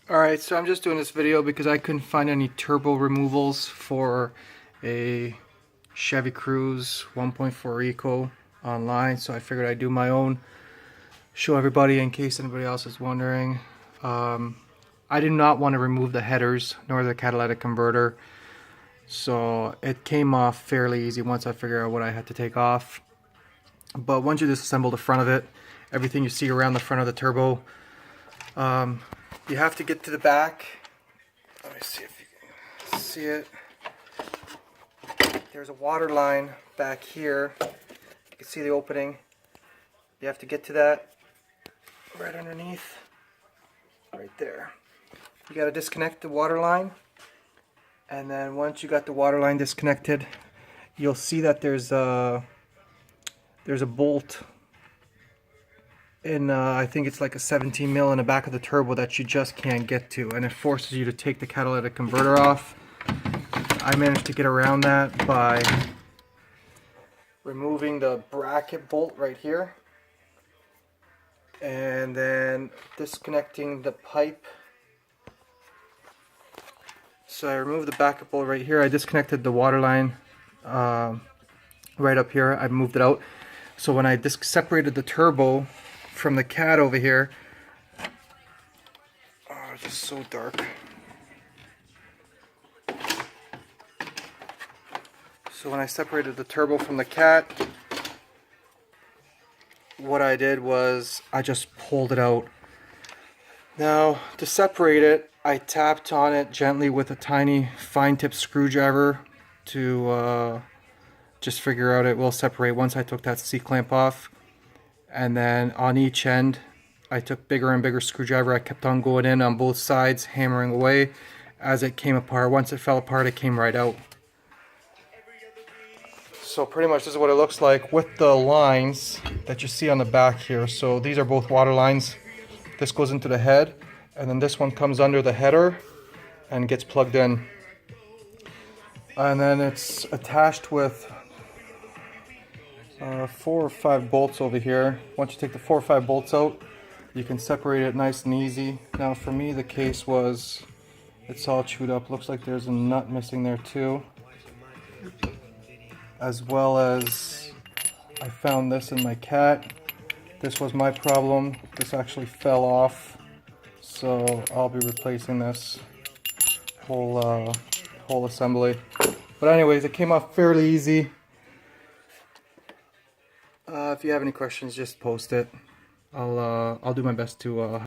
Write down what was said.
Alright, so I'm just doing this video because I couldn't find any turbo removals for a Chevy Cruze 1.4 Eco online, so I figured I'd do my own, show everybody in case anybody else is wondering. I did not want to remove the headers nor the catalytic converter, so it came off fairly easy once I figured out what I had to take off. But once you disassemble the front of it, everything you see around the front of the turbo, you have to get to the back. Let me see if you can see it. There's a water line back here. You can see the opening. You have to get to that right underneath, right there. You got to disconnect the water line, and then once you got the water line disconnected, you'll see that there's a bolt in I think it's like a 17 mil in the back of the turbo that you just can't get to, and it forces you to take the catalytic converter off. I managed to get around that by removing the bracket bolt right here and then disconnecting the pipe. So I removed the bracket bolt right here. I disconnected the water line right up here. I moved it out. So when I separated the turbo from the cat over here, oh, it's just so dark. So when I separated the turbo from the cat, what I did was I just pulled it out. Now to separate it, I tapped on it gently with a tiny fine tip screwdriver to just figure out it will separate once I took that C-clamp off. And then on each end I took bigger and bigger screwdriver. I kept on going in on both sides, hammering away as it came apart. Once it fell apart, it came right out. So pretty much this is what it looks like with the lines that you see on the back here. So these are both water lines. This goes into the head, and then this one comes under the header and gets plugged in. And then it's attached with 4 or 5 bolts over here. Once you take the 4 or 5 bolts out, you can separate it nice and easy. Now for me, the case was, it's all chewed up. Looks like there's a nut missing there too. As well as I found this in my cat. This was my problem. This actually fell off, so I'll be replacing this whole assembly. But anyways, it came off fairly easy. If you have any questions, just post it. I'll do my best to